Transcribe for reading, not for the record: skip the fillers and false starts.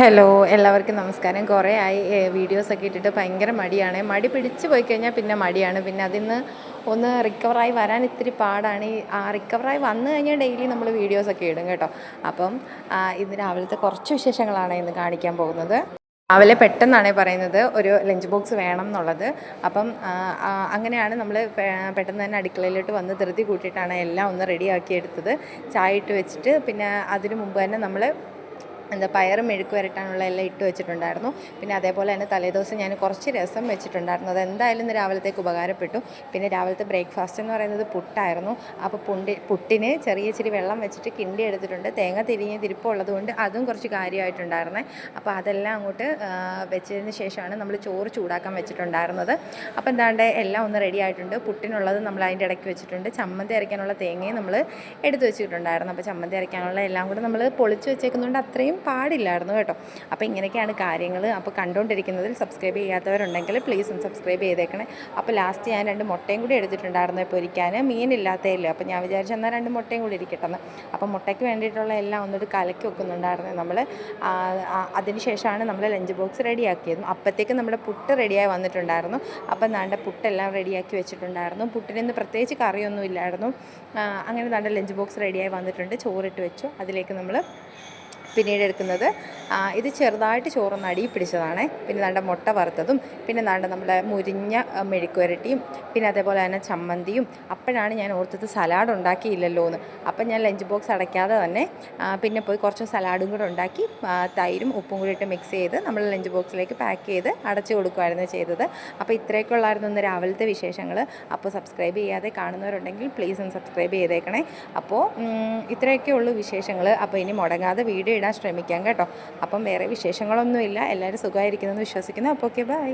Hello, എല്ലാവർക്കും നമസ്കാരം. കുറേ ആയി വീഡിയോസൊക്കെ ഇട്ടിട്ട് ഭയങ്കര മടിയാണ്. മടി പിടിച്ച് പോയി കഴിഞ്ഞാൽ പിന്നെ മടിയാണ്. പിന്നെ അതിന്ന് ഒന്ന് റിക്കവറായി വരാൻ ഇത്തിരി പാടാണ്. റിക്കവറായി വന്നു കഴിഞ്ഞാൽ ഡെയിലി നമ്മൾ വീഡിയോസൊക്കെ ഇടും കേട്ടോ. അപ്പം ഇന്ന് രാവിലത്തെ കുറച്ച് വിശേഷങ്ങളാണ് ഇന്ന് കാണിക്കാൻ പോകുന്നത്. രാവിലെ പെട്ടെന്നാണ് പറയുന്നത് ഒരു ലഞ്ച് ബോക്സ് വേണം എന്നുള്ളത്. അപ്പം അങ്ങനെയാണ് നമ്മൾ പെട്ടെന്ന് തന്നെ അടുക്കളയിലോട്ട് വന്ന് ധൃതി കൂട്ടിയിട്ടാണ് എല്ലാം ഒന്ന് റെഡിയാക്കി എടുത്തത്. ചായ ഇട്ട് വെച്ചിട്ട് പിന്നെ അതിന് മുമ്പ് തന്നെ നമ്മൾ പയറും മെഴുക്ക് വരട്ടാനുള്ള എല്ലാം ഇട്ട് വെച്ചിട്ടുണ്ടായിരുന്നു. പിന്നെ അതേപോലെ തന്നെ തലേദിവസം ഞാൻ കുറച്ച് രസം വെച്ചിട്ടുണ്ടായിരുന്നു. അത് എന്തായാലും ഇന്ന് രാവിലത്തേക്ക് ഉപകാരപ്പെട്ടു. പിന്നെ രാവിലത്തെ ബ്രേക്ക്ഫാസ്റ്റ് എന്ന് പറയുന്നത് പുട്ടായിരുന്നു. അപ്പോൾ പുട്ടിന് ഇച്ചിരി വെള്ളം വെച്ചിട്ട് കിണ്ടി എടുത്തിട്ടുണ്ട്. തേങ്ങ തിരിപ്പുള്ളത് കൊണ്ട് അതും കുറച്ച് കാര്യമായിട്ടുണ്ടായിരുന്നേ. അപ്പോൾ അതെല്ലാം അങ്ങോട്ട് വെച്ചതിന് ശേഷമാണ് നമ്മൾ ചോറ് ചൂടാക്കാൻ വെച്ചിട്ടുണ്ടായിരുന്നത്. അപ്പോൾ എന്താണ്ട് എല്ലാം ഒന്ന് റെഡി ആയിട്ടുണ്ട്. പുട്ടിനുള്ളത് നമ്മൾ അതിൻ്റെ ഇടയ്ക്ക് വെച്ചിട്ടുണ്ട്. ചമ്മന്തി അരയ്ക്കാനുള്ള തേങ്ങയും നമ്മൾ എടുത്ത് വെച്ചിട്ടുണ്ടായിരുന്നു. അപ്പോൾ ചമ്മന്തി അരയ്ക്കാനുള്ള എല്ലാം കൂടെ നമ്മൾ പൊളിച്ച് വെച്ചേക്കുന്നതുകൊണ്ട് അത്രയും പാടില്ലായിരുന്നു കേട്ടോ. അപ്പോൾ ഇങ്ങനെയൊക്കെയാണ് കാര്യങ്ങൾ. അപ്പോൾ കണ്ടുകൊണ്ടിരിക്കുന്നതിൽ സബ്സ്ക്രൈബ് ചെയ്യാത്തവരുണ്ടെങ്കിൽ പ്ലീസ് ഒന്ന് സബ്സ്ക്രൈബ് ചെയ്തേക്കണേ. അപ്പോൾ ലാസ്റ്റ് ഞാൻ 2 മുട്ടയും കൂടി എടുത്തിട്ടുണ്ടായിരുന്നു പൊരിക്കാൻ. മീനില്ലാത്തതില്ല. അപ്പോൾ ഞാൻ വിചാരിച്ചു എന്നാൽ 2 മുട്ടയും കൂടി ഇരിക്കട്ടെന്ന്. അപ്പോൾ മുട്ടയ്ക്ക് വേണ്ടിയിട്ടുള്ള എല്ലാം ഒന്നിട്ട് കലക്കി വെക്കുന്നുണ്ടായിരുന്നു നമ്മൾ. അതിന് ശേഷമാണ് നമ്മൾ ലഞ്ച് ബോക്സ് റെഡിയാക്കിയത്. അപ്പോഴത്തേക്കും നമ്മുടെ പുട്ട് റെഡിയായി വന്നിട്ടുണ്ടായിരുന്നു. അപ്പം നാണ്ട പുട്ടെല്ലാം റെഡിയാക്കി വെച്ചിട്ടുണ്ടായിരുന്നു. പുട്ടിന് പ്രത്യേകിച്ച് കറിയൊന്നും ഇല്ലായിരുന്നു. അങ്ങനെ നാണ്ട ലഞ്ച് ബോക്സ് റെഡിയായി വന്നിട്ടുണ്ട്. ചോറിട്ട് വെച്ചു. അതിലേക്ക് നമ്മൾ പിന്നീട് എടുക്കുന്നത് ഇത് ചെറുതായിട്ട് ചോറൊന്ന് അടിയിൽ പിടിച്ചതാണ്. പിന്നെ നാണ്ട മുട്ട വറുത്തതും പിന്നെ നാണ്ട നമ്മുടെ മുരിഞ്ഞ മെഴുക്ക് വരട്ടിയും പിന്നെ അതേപോലെ തന്നെ ചമ്മന്തിയും. അപ്പോഴാണ് ഞാൻ ഓർത്തത് സലാഡ് ഉണ്ടാക്കിയില്ലല്ലോ എന്ന്. അപ്പം ഞാൻ ലഞ്ച് ബോക്സ് അടയ്ക്കാതെ തന്നെ പിന്നെ പോയി കുറച്ച് സലാഡും കൂടെ ഉണ്ടാക്കി തൈരും ഉപ്പും കൂടി ഇട്ട് മിക്സ് ചെയ്ത് നമ്മൾ ലഞ്ച് ബോക്സിലേക്ക് പാക്ക് ചെയ്ത് അടച്ചു കൊടുക്കുമായിരുന്നു ചെയ്തത്. അപ്പോൾ ഇത്രയൊക്കെ ഉള്ളായിരുന്നു ഇന്ന് രാവിലത്തെ വിശേഷങ്ങൾ. അപ്പോൾ സബ്സ്ക്രൈബ് ചെയ്യാതെ കാണുന്നവരുണ്ടെങ്കിൽ പ്ലീസ് ഒന്ന് സബ്സ്ക്രൈബ് ചെയ്തേക്കണേ. അപ്പോൾ ഇത്രയൊക്കെ ഉള്ളൂ വിശേഷങ്ങൾ. അപ്പോൾ ഇനി മുടങ്ങാതെ വീഡിയോ ഇടാൻ ശ്രമിക്കാം കേട്ടോ. അപ്പം വേറെ വിശേഷങ്ങളൊന്നുമില്ല. എല്ലാവരും സുഖമായിരിക്കുന്നെന്ന് വിശ്വസിക്കുന്നു. അപ്പോൾ ഓക്കെ, ബൈ.